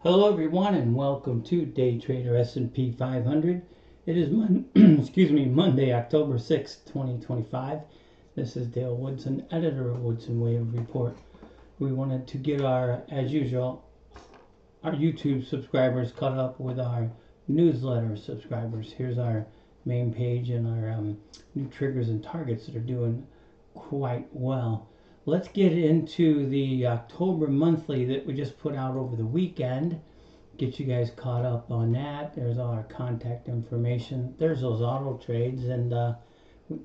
Hello everyone and welcome to Day Trader S&P 500. It is Monday, October 6th, 2025. This is Dale Woodson, editor of Woodson Wave Report. We wanted to get as usual, our YouTube subscribers caught up with our newsletter subscribers. Here's our main page and our new triggers and targets that are doing quite well. Let's get into the October monthly that we just put out over the weekend. Get you guys caught up on that. There's all our contact information. There's those auto trades, and we've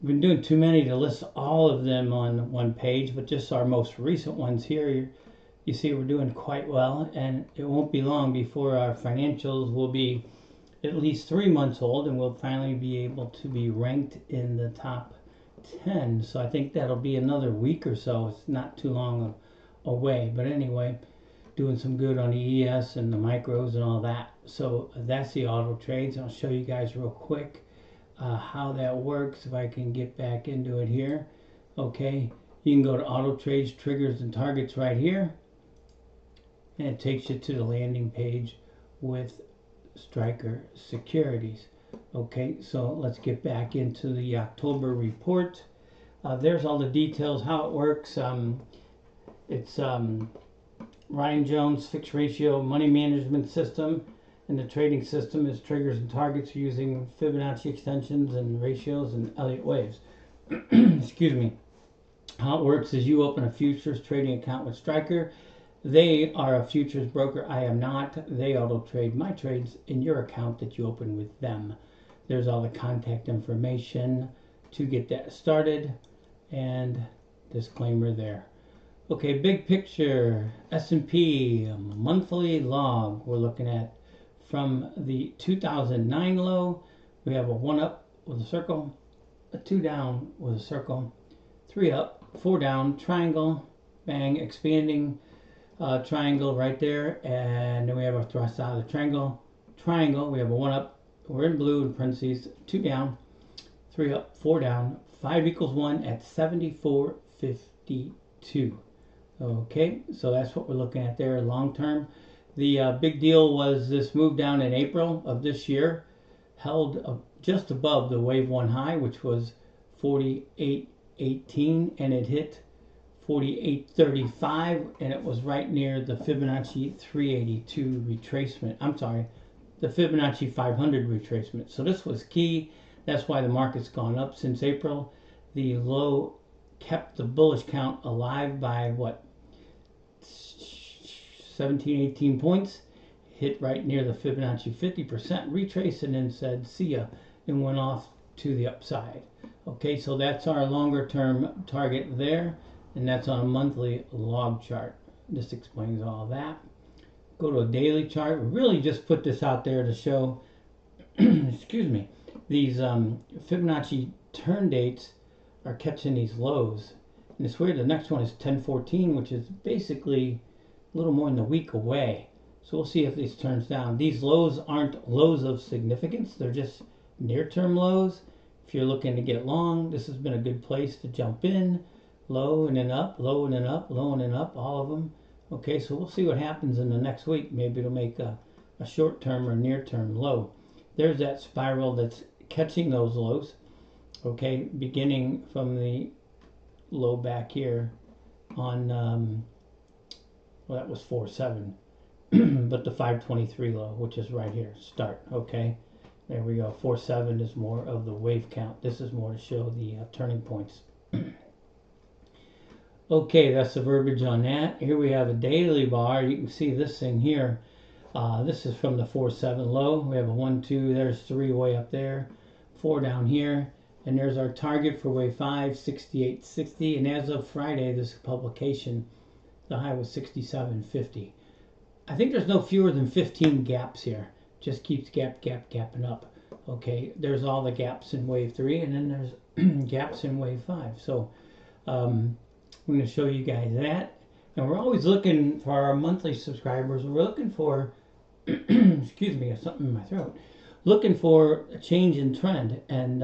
been doing too many to list all of them on one page, but just our most recent ones here. You see we're doing quite well, and it won't be long before our financials will be at least 3 months old, and we'll finally be able to be ranked in the top 10. So I think that'll be another week or so. It's not too long away, but anyway, doing some good on the ES and the micros and all that. So that's the auto trades. I'll show you guys real quick how that works if I can get back into it here. Okay, you can go to auto trades, triggers and targets right here, and it takes you to the landing page with Striker Securities. Okay, so let's get back into the October report. There's all the details, how it works. It's Ryan Jones fixed ratio money management system, and the trading system is triggers and targets using Fibonacci extensions and ratios and Elliott waves. Excuse me. How it works is you open a futures trading account with Striker. They are a futures broker. I am not. They auto trade my trades in your account that you open with them. There's all the contact information to get that started, and disclaimer there. Okay, big picture, S&P monthly log we're looking at from the 2009 low. We have a 1 up with a circle, a 2 down with a circle, 3 up, 4 down, triangle, bang, expanding triangle right there, and then we have a thrust out of the triangle, we have a 1 up, we're in blue in parentheses, 2 down, 3 up, 4 down, 5 equals 1 at 74.52. Okay, so that's what we're looking at there long term. The big deal was this move down in April of this year, held just above the wave 1 high, which was 48.18, and it hit 48.35, and it was right near the Fibonacci 382 retracement. I'm sorry, the Fibonacci 500 retracement. So this was key. That's why the market's gone up since April. The low kept the bullish count alive by what, 17-18 points. Hit right near the Fibonacci 50% retrace, and then said see ya, and went off to the upside. Okay, so that's our longer term target there, and that's on a monthly log chart. This explains all that. Go to a daily chart. We really just put this out there to show excuse me, these Fibonacci turn dates are catching these lows, and it's weird. The next one is 1014, which is basically a little more than a week away. So we'll see if this turns down. These lows aren't lows of significance, they're just near-term lows. If you're looking to get long, this has been a good place to jump in. Low and then up, low and then up, low and then up, all of them. Okay, so we'll see what happens in the next week. Maybe it'll make a short-term or near-term low. There's that spiral that's catching those lows. Okay, beginning from the low back here on, well, that was 4.7, but the 523 low, which is right here, start. Okay, there we go. 4.7 is more of the wave count. This is more to show the turning points. Okay, that's the verbiage on that. Here we have a daily bar. You can see this thing here. This is from the 4.7 low. We have a 1, 2, there's 3 way up there, 4 down here, and there's our target for wave 5, 68.60. And as of Friday, this publication, the high was 67.50. I think there's no fewer than 15 gaps here. Just keeps gapping up. Okay, there's all the gaps in wave 3, and then there's gaps in wave 5. So I'm going to show you guys that. And we're always looking for our monthly subscribers. We're looking for, excuse me, I have something in my throat. Looking for a change in trend. And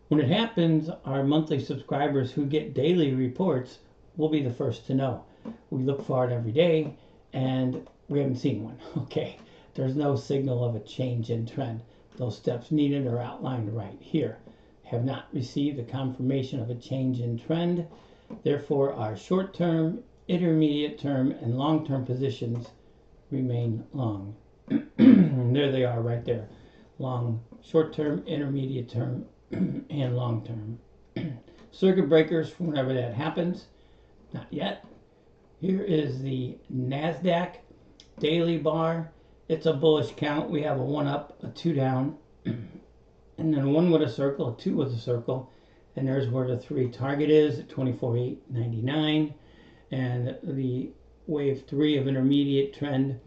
when it happens, our monthly subscribers who get daily reports will be the first to know. We look for it every day, and we haven't seen one. Okay, there's no signal of a change in trend. Those steps needed are outlined right here. Have not received a confirmation of a change in trend. Therefore, our short-term, intermediate term, and long-term positions remain long. There they are right there. Long, short-term, intermediate term, and long-term. Circuit breakers whenever that happens. Not yet. Here is the NASDAQ daily bar. It's a bullish count. We have a 1 up, a 2 down, and then 1 with a circle, a 2 with a circle, and there's where the 3 target is at 24,899, and the wave 3 of intermediate trend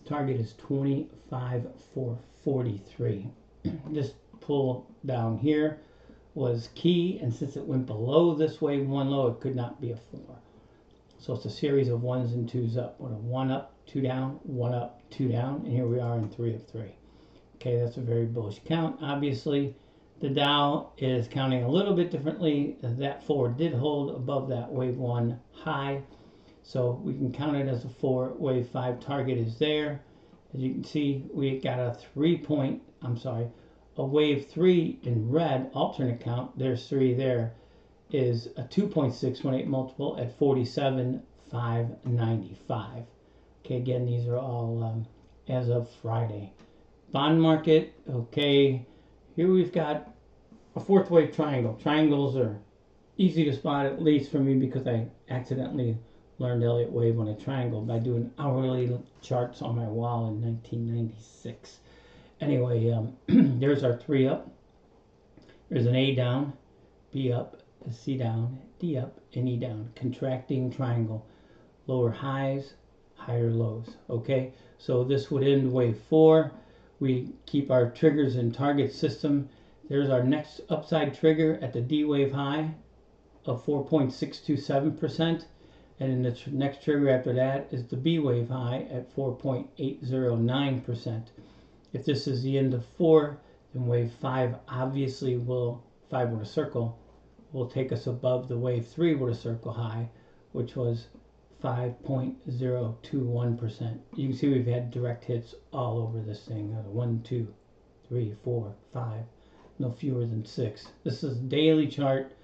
target is 25,443. This pull down here was key, and since it went below this wave 1 low, it could not be a 4. So it's a series of 1s and 2s up. With a 1 up, 2 down, 1 up, 2 down, and here we are in 3 of 3. Okay, that's a very bullish count. Obviously, the Dow is counting a little bit differently. That 4 did hold above that wave 1 high, so we can count it as a 4. Wave 5 target is there. As you can see, we got a a wave 3 in red alternate count. There's 3 there. Is a 2.618 multiple at 47,595. Okay, again, these are all as of Friday. Bond market, okay, here we've got a 4th wave triangle. Triangles are easy to spot, at least for me, because I accidentally learned Elliott Wave on a triangle by doing hourly charts on my wall in 1996. Anyway, there's our 3 up. There's an A down, B up, a C down, D up, and E down. Contracting triangle. Lower highs, higher lows. Okay, so this would end wave 4. We keep our triggers and target system. There's our next upside trigger at the D wave high of 4.627%. And then the next trigger after that is the B wave high at 4.809%. If this is the end of 4, then wave 5 obviously will, 5 with a circle, will take us above the wave 3 with a circle high, which was 5.021%. You can see we've had direct hits all over this thing. 1, 2, 3, 4, 5, no fewer than 6. This is a daily chart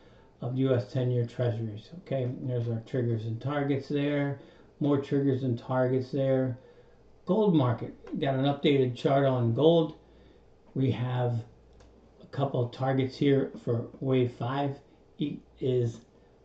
of U.S. 10-year treasuries. Okay, and there's our triggers and targets there. More triggers and targets there. Gold market. Got an updated chart on gold. We have a couple of targets here for wave 5. Is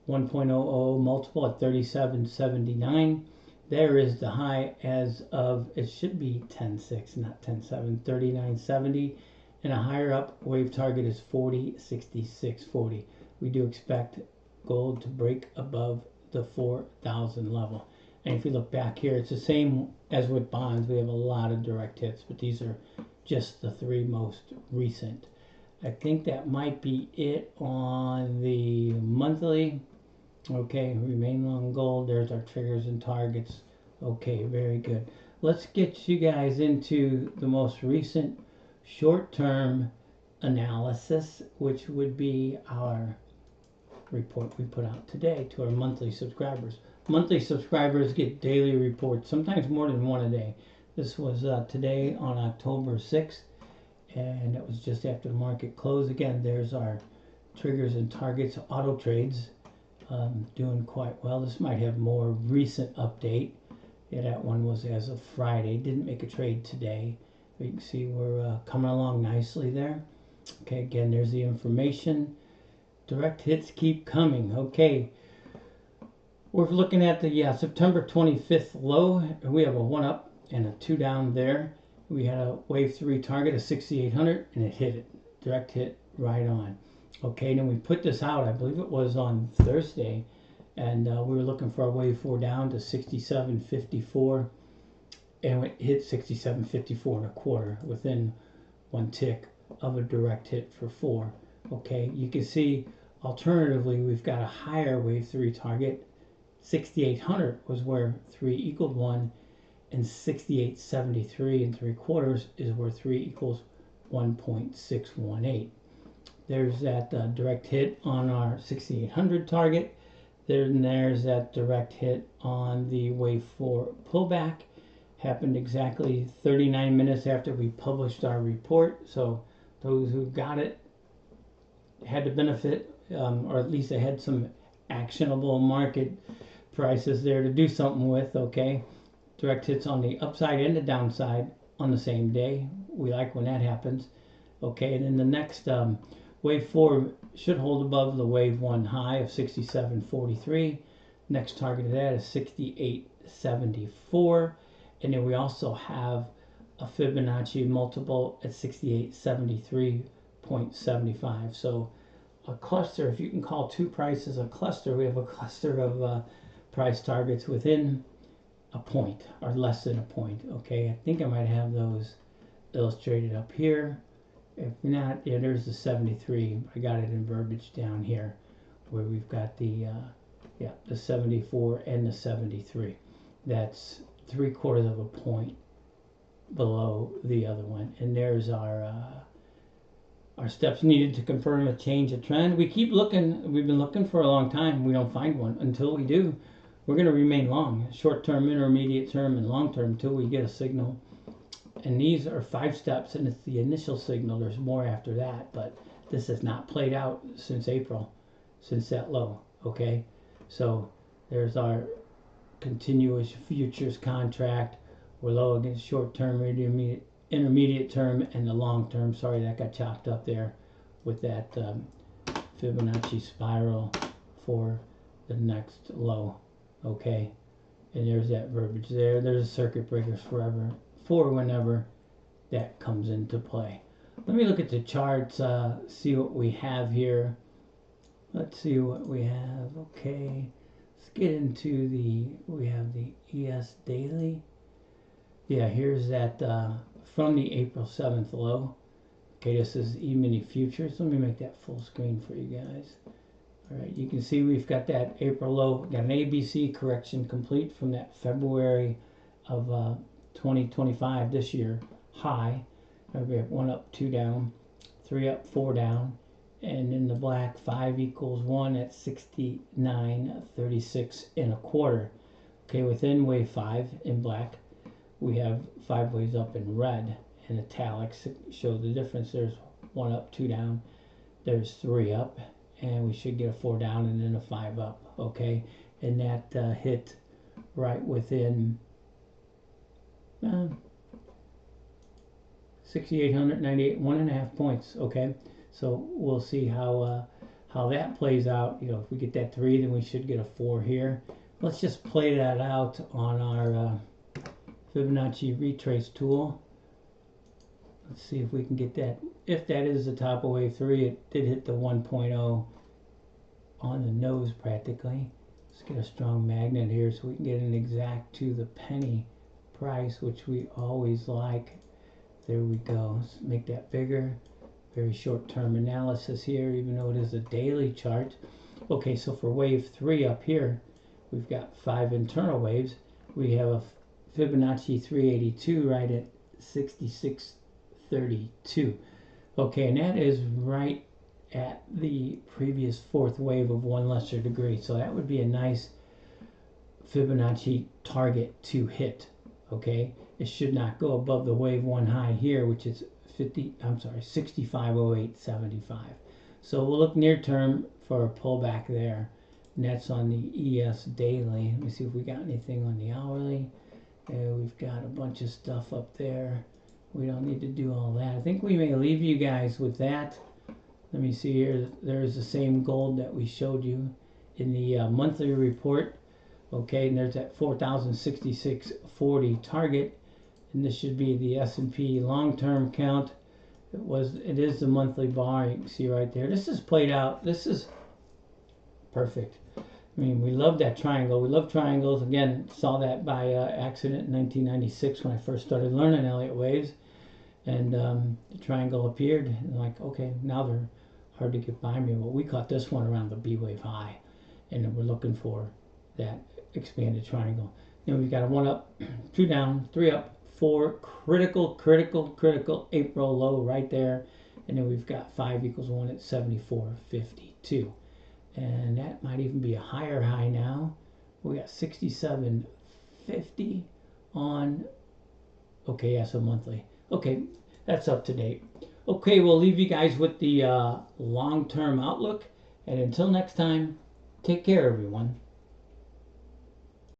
1.00 multiple at 37.79. There is the high as of, it should be 10.6, not 10.7, 39.70. And a higher up wave target is 40.66.40. We do expect gold to break above the 4,000 level. And if you look back here, it's the same as with bonds. We have a lot of direct hits, but these are just the 3 most recent. I think that might be it on the monthly. Okay, remain long gold. There's our triggers and targets. Okay, very good. Let's get you guys into the most recent short-term analysis, which would be our report we put out today to our monthly subscribers. Monthly subscribers get daily reports, sometimes more than one a day. This was today on October 6th. And it was just after the market closed. Again, there's our triggers and targets. Auto trades doing quite well. This might have more recent update. Yeah, that one was as of Friday. Didn't make a trade today. But you can see we're coming along nicely there. Okay, again, there's the information. Direct hits keep coming. Okay, we're looking at the September 25th low. We have a 1 up and a 2 down there. We had a wave 3 target of 6,800 and it hit it. Direct hit right on. Okay, then we put this out, I believe it was on Thursday, and we were looking for a wave 4 down to 67.54, and it hit 67.54 and a quarter within 1 tick of a direct hit for 4. Okay, you can see alternatively we've got a higher wave 3 target. 6,800 was where 3 equaled 1. And 68.73 3/4 is where 3 equals 1.618. There's that direct hit on our 6,800 target. Then there's that direct hit on the wave 4 pullback. happened exactly 39 minutes after we published our report. So those who got it had the benefit, or at least they had some actionable market prices there to do something with. Okay, direct hits on the upside and the downside on the same day. We like when that happens. Okay, and then the next wave 4 should hold above the wave 1 high of 67.43. Next target of that is 68.74, and then we also have a Fibonacci multiple at 68.73.75. So a cluster, if you can call two prices a cluster, we have a cluster of price targets within a point or less than a point. Okay, I think I might have those illustrated up here. If not, yeah, there's the 73. I got it in verbiage down here where we've got the 74 and the 73. That's 3/4 of a point below the other one. And there's our steps needed to confirm a change of trend. We keep looking. We've been looking for a long time. We don't find one. Until we do, we're going to remain long, short term, intermediate term, and long term until we get a signal. And these are 5 steps, and it's the initial signal. There's more after that, but this has not played out since April, since that low. Okay, so there's our continuous futures contract. We're low against short term, intermediate term, and the long term. Sorry, that got chopped up there with that Fibonacci spiral for the next low. Okay, and there's that verbiage there. There's a circuit breakers forever for whenever that comes into play. Let me look at the charts, see what we have here. Let's see what we have. Okay, let's get into we have the ES daily. Yeah, here's that from the April 7th low. Okay, this is E-mini futures. Let me make that full screen for you guys. All right, you can see we've got that April low, got an ABC correction complete from that February of 2025 this year high. We have 1 up, 2 down, 3 up, 4 down, and in the black 5 equals 1 at 69.36 1/4. Okay, within wave 5 in black, we have 5 waves up in red, and italics show the difference. There's 1 up, 2 down, there's 3 up, and we should get a 4 down and then a 5 up. Okay, and that hit right within 6,898, 1.5 points. Okay, so we'll see how that plays out. You know, if we get that 3, then we should get a 4 here. Let's just play that out on our Fibonacci retrace tool. Let's see if we can get that. If that is the top of wave 3, it did hit the 1.0 on the nose practically. Let's get a strong magnet here so we can get an exact to the penny price, which we always like. There we go. Let's make that bigger. Very short-term analysis here, even though it is a daily chart. Okay, so for wave 3 up here, we've got 5 internal waves. We have a Fibonacci 382 right at 66.32. Okay, and that is right at the previous 4th wave of 1 lesser degree. So that would be a nice Fibonacci target to hit. Okay, it should not go above the wave 1 high here, which is 65.0875. So we'll look near term for a pullback there, and that's on the ES daily. Let me see if we got anything on the hourly. We've got a bunch of stuff up there. We don't need to do all that. I think we may leave you guys with that. Let me see here. There's the same gold that we showed you in the monthly report. Okay, and there's that 4,066.40 target, and this should be the S&P long-term count. It is the monthly bar. You can see right there. This is played out. This is perfect. I mean, we love that triangle. We love triangles. Again, saw that by accident in 1996 when I first started learning Elliott waves, and the triangle appeared. And like, okay, now they're hard to get by me. Well, we caught this one around the B wave high, and we're looking for that expanded triangle. Then we've got a 1 up, 2 down, 3 up, 4 critical April low right there, and then we've got 5 equals 1 at 74.52, and that might even be a higher high now. We got 67.50 on Okay, yeah, so monthly. Okay, that's up to date. Okay, we'll leave you guys with the long-term outlook. And until next time, take care, everyone.